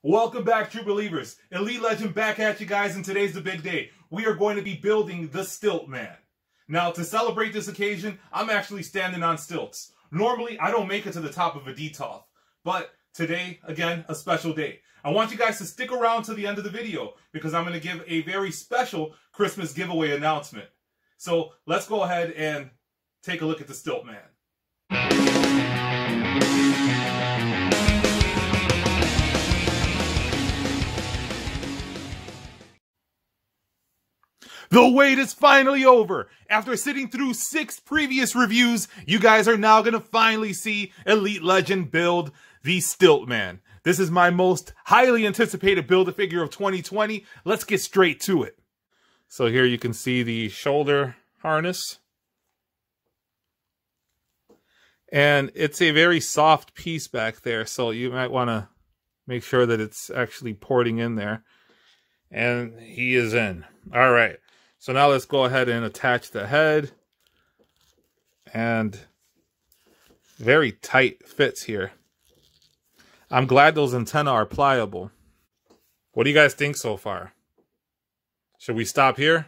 Welcome back, true believers. Elite Legend back at you guys, and today's the big day. We are going to be building the Stilt-Man. Now, to celebrate this occasion, I'm actually standing on stilts. Normally, I don't make it to the top of a DTOF, but today, again, a special day. I want you guys to stick around to the end of the video because I'm going to give a very special Christmas giveaway announcement. So let's go ahead and take a look at the Stilt-Man. The wait is finally over. After sitting through 6 previous reviews, you guys are now going to finally see Elite Legend build the Stilt-Man. This is my most highly anticipated Build-A-Figure of 2020. Let's get straight to it. So here you can see the shoulder harness. And it's a very soft piece back there, so you might want to make sure that it's actually porting in there. And he is in. All right. So now let's go ahead and attach the head. And very tight fits here. I'm glad those antennae are pliable. What do you guys think so far? Should we stop here?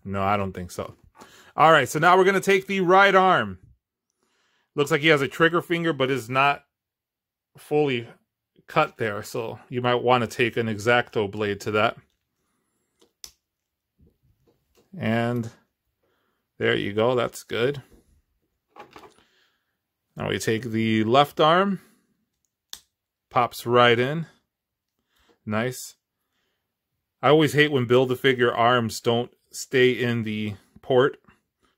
No, I don't think so. All right, so now we're going to take the right arm. Looks like he has a trigger finger, but is not fully cut there. So you might want to take an X-Acto blade to that. And there you go, that's good. Now we take the left arm, pops right in. Nice. I always hate when Build-A-Figure arms don't stay in the port.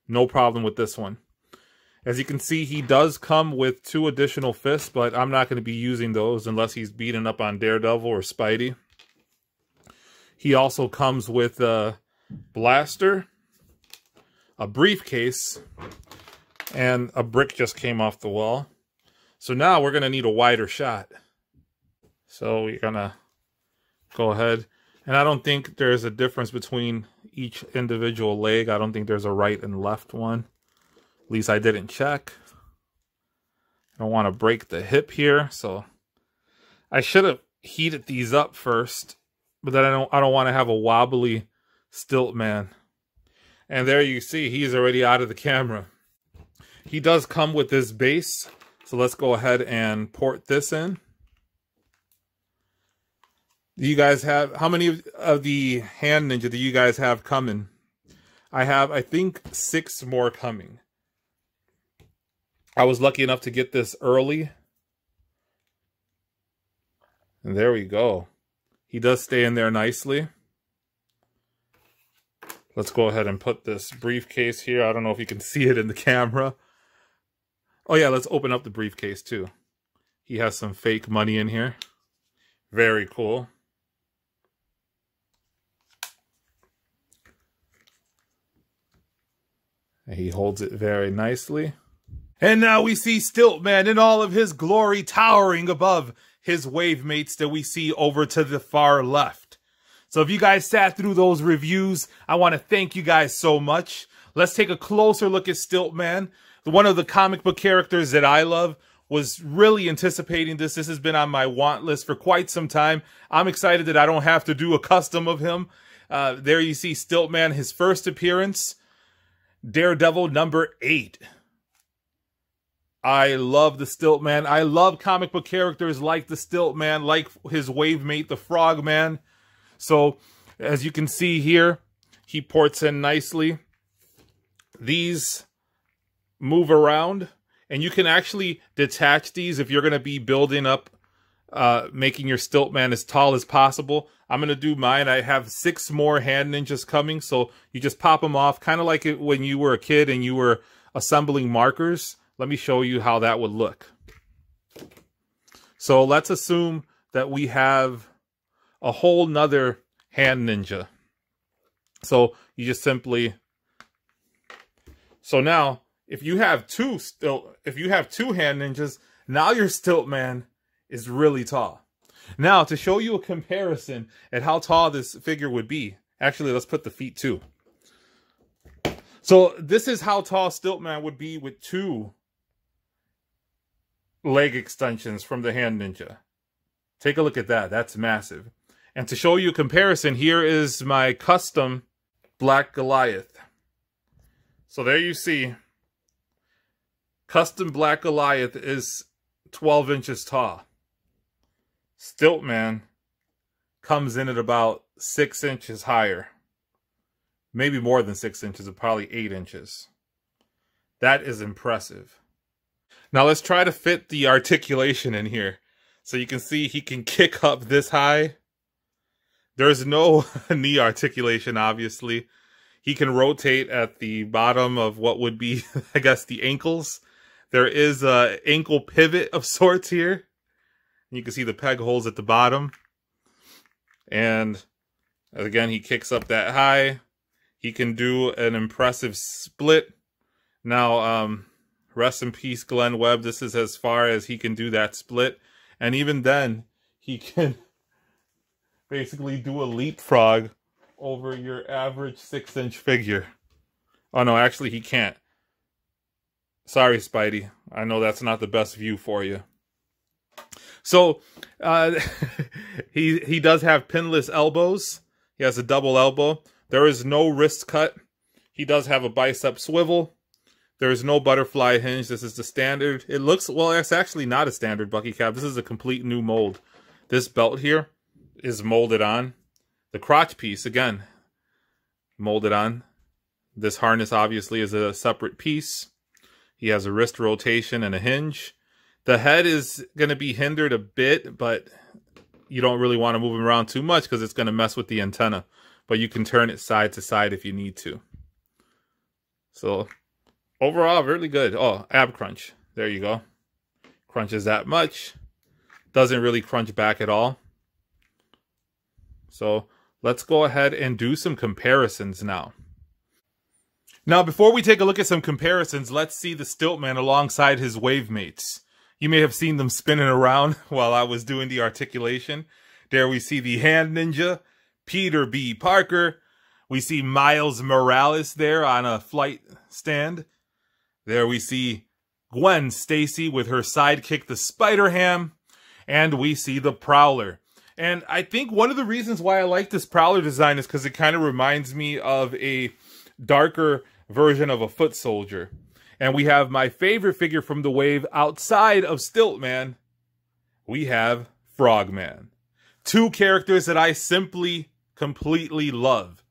No problem with this one. As you can see, he does come with 2 additional fists, but I'm not going to be using those unless he's beating up on Daredevil or Spidey. He also comes with a blaster, a briefcase, and a brick just came off the wall. So now we're going to need a wider shot. So we're going to go ahead. And I don't think there's a difference between each individual leg. I don't think there's a right and left one. At least I didn't check. I don't want to break the hip here. So I should have heated these up first. But then I don't want to have a wobbly Stilt-Man. And there you see, he's already out of the camera. He does come with this base. So let's go ahead and port this in. Do you guys have, how many of the Hand Ninja do you guys have coming? I have, I think, 6 more coming. I was lucky enough to get this early. And there we go. He does stay in there nicely. Let's go ahead and put this briefcase here. I don't know if you can see it in the camera. Oh yeah, let's open up the briefcase too. He has some fake money in here. Very cool. And he holds it very nicely. And now we see Stilt-Man in all of his glory towering above his wave mates that we see over to the far left. So if you guys sat through those reviews, I want to thank you guys so much. Let's take a closer look at Stilt-Man. One of the comic book characters that I love. Was really anticipating this. This has been on my want list for quite some time. I'm excited that I don't have to do a custom of him. There you see Stilt-Man, his first appearance. Daredevil number 8. I love the Stilt-Man. I love comic book characters like the Stilt-Man, like his wave mate, the Frogman. So, as you can see here, he ports in nicely. These move around, and you can actually detach these if you're going to be building up, making your Stilt-Man as tall as possible. I'm going to do mine. I have 6 more Hand Ninjas coming, so you just pop them off, kind of like it when you were a kid and you were assembling markers. Let me show you how that would look. So let's assume that we have a whole nother Hand Ninja. So you just simply, so now if you have 2 Hand Ninjas, now your Stilt-Man is really tall. Now to show you a comparison at how tall this figure would be, actually let's put the feet too. So this is how tall Stilt-Man would be with 2 leg extensions from the Hand Ninja. Take a look at that. That's massive. And to show you a comparison, here is my custom Black Goliath. So there you see, custom Black Goliath is 12 inches tall. Stilt-Man comes in at about 6 inches higher. Maybe more than 6 inches, or probably 8 inches. That is impressive. Now let's try to fit the articulation in here. So you can see he can kick up this high. There's no knee articulation, obviously. He can rotate at the bottom of what would be, I guess, the ankles. There is a ankle pivot of sorts here. You can see the peg holes at the bottom. And again, he kicks up that high. He can do an impressive split. Now, rest in peace, Glenn Webb. This is as far as he can do that split. And even then, he can basically do a leapfrog over your average 6-inch figure. Oh no, actually he can't. Sorry, Spidey. I know that's not the best view for you. So, he does have pinless elbows. He has a double elbow. There is no wrist cut. He does have a bicep swivel. There is no butterfly hinge. This is the standard. It looks, well, it's actually not a standard Bucky cap. This is a complete new mold. This belt here is molded on. The crotch piece, again, molded on. This harness, obviously, is a separate piece. He has a wrist rotation and a hinge. The head is going to be hindered a bit, but you don't really want to move him around too much because it's going to mess with the antenna. But you can turn it side to side if you need to. So, overall, really good. Oh, ab crunch. There you go. Crunches that much. Doesn't really crunch back at all. So, let's go ahead and do some comparisons now. Now, before we take a look at some comparisons, let's see the Stilt-Man alongside his wave mates. You may have seen them spinning around while I was doing the articulation. There we see the Hand Ninja, Peter B. Parker. We see Miles Morales there on a flight stand. There we see Gwen Stacy with her sidekick, the Spider-Ham. And we see the Prowler. And I think one of the reasons why I like this Prowler design is because it kind of reminds me of a darker version of a foot soldier. And we have my favorite figure from the wave outside of Stilt-Man. We have Frogman. Two characters that I simply, completely love.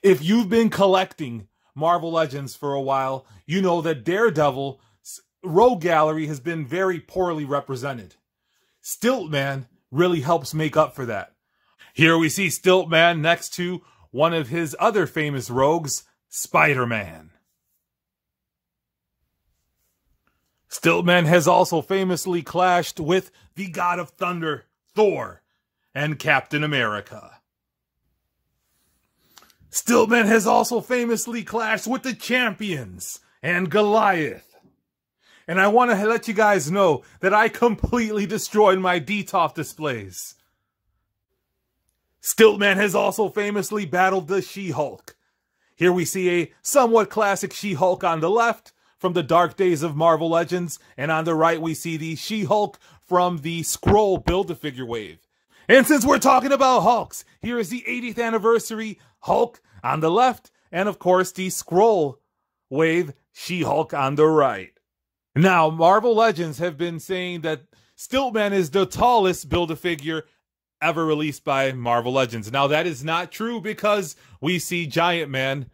If you've been collecting Marvel Legends for a while, you know that Daredevil's Rogue Gallery has been very poorly represented. Stilt-Man really helps make up for that. Here we see Stilt-Man next to one of his other famous rogues, Spider-Man. Stilt-Man has also famously clashed with the God of Thunder, Thor, and Captain America. Stilt-Man has also famously clashed with the Champions and Goliath. And I want to let you guys know that I completely destroyed my DTOF displays. Stilt-Man has also famously battled the She-Hulk. Here we see a somewhat classic She-Hulk on the left from the dark days of Marvel Legends, and on the right we see the She-Hulk from the Scroll Build-A-Figure wave. And since we're talking about Hulks, here is the 80th anniversary Hulk on the left, and of course the Scroll wave She-Hulk on the right. Now, Marvel Legends have been saying that Stilt-Man is the tallest Build-A-Figure ever released by Marvel Legends. Now, that is not true because we see Giant Man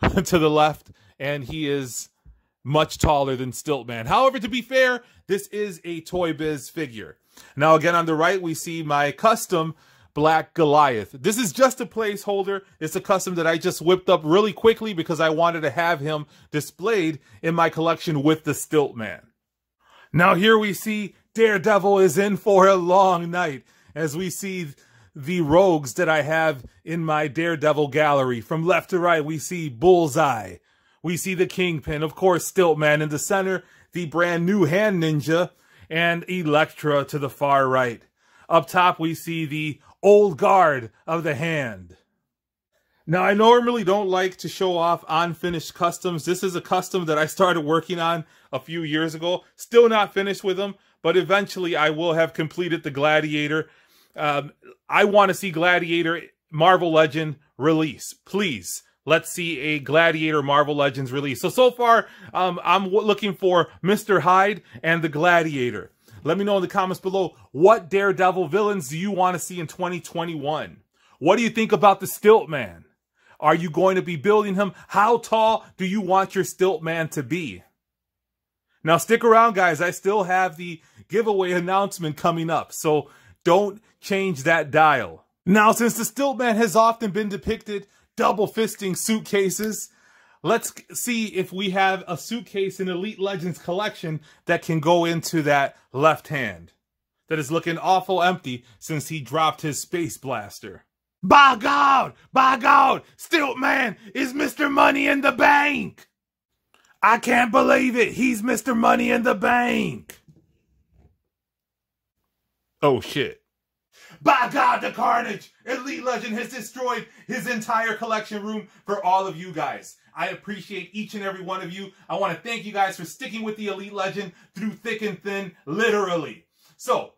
to the left, and he is much taller than Stilt-Man. However, to be fair, this is a Toy Biz figure. Now, again, on the right, we see my custom Black Goliath. This is just a placeholder. It's a custom that I just whipped up really quickly because I wanted to have him displayed in my collection with the Stilt-Man. Now, here we see Daredevil is in for a long night as we see the rogues that I have in my Daredevil gallery. From left to right, we see Bullseye. We see the Kingpin, of course, Stilt-Man in the center, the brand new Hand Ninja, and Elektra to the far right. Up top, we see the old guard of the Hand. Now, I normally don't like to show off unfinished customs. This is a custom that I started working on a few years ago. Still not finished with them, but eventually I will have completed the Gladiator. I want to see Gladiator Marvel Legend release. Please, let's see a Gladiator Marvel Legends release. So far, I'm looking for Mr. Hyde and the Gladiator. Let me know in the comments below, what Daredevil villains do you want to see in 2021? What do you think about the Stilt-Man? Are you going to be building him? How tall do you want your Stilt-Man to be? Now stick around, guys. I still have the giveaway announcement coming up, so don't change that dial. Now, since the Stilt-Man has often been depicted double fisting suitcases, let's see if we have a suitcase in Elite Legends collection that can go into that left hand. That is looking awful empty since he dropped his space blaster. By God! By God! Stilt-Man is Mr. Money in the Bank! I can't believe it! He's Mr. Money in the Bank! Oh shit. By God, the carnage! Elite Legend has destroyed his entire collection room for all of you guys. I appreciate each and every one of you. I want to thank you guys for sticking with the Elite Legend through thick and thin, literally. So,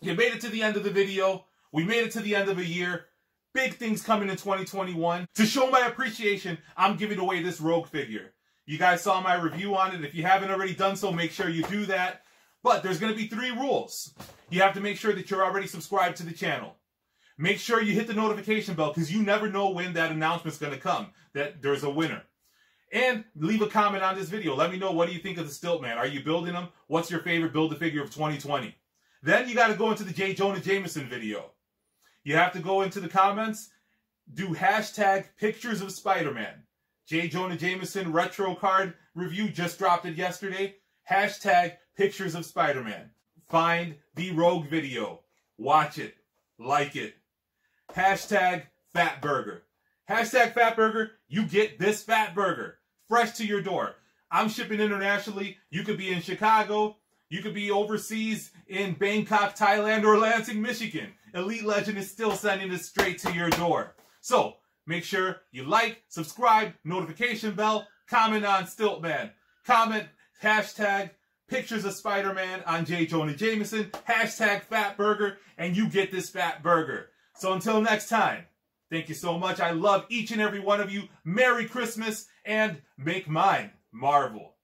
you made it to the end of the video. We made it to the end of a year. Big things coming in 2021. To show my appreciation, I'm giving away this Rogue figure. You guys saw my review on it. If you haven't already done so, make sure you do that. But there's going to be 3 rules. You have to make sure that you're already subscribed to the channel. Make sure you hit the notification bell because you never know when that announcement's going to come, that there's a winner. And leave a comment on this video. Let me know, what do you think of the Stilt-Man? Are you building him? What's your favorite Build-A-Figure of 2020? Then you got to go into the J. Jonah Jameson video. You have to go into the comments, do hashtag pictures of Spider-Man. J. Jonah Jameson retro card review, just dropped it yesterday. Hashtag pictures of Spider-Man. Find the Rogue video. Watch it. Like it. Hashtag Fat Burger. Hashtag Fat Burger. You get this Fat Burger fresh to your door. I'm shipping internationally. You could be in Chicago. You could be overseas in Bangkok, Thailand, or Lansing, Michigan. Elite Legend is still sending it straight to your door. So, make sure you like, subscribe, notification bell, comment on Stilt-Man. Comment hashtag pictures of Spider-Man on J. Jonah Jameson, hashtag Fat Burger, and you get this Fat Burger. So until next time, thank you so much. I love each and every one of you. Merry Christmas, and make mine Marvel.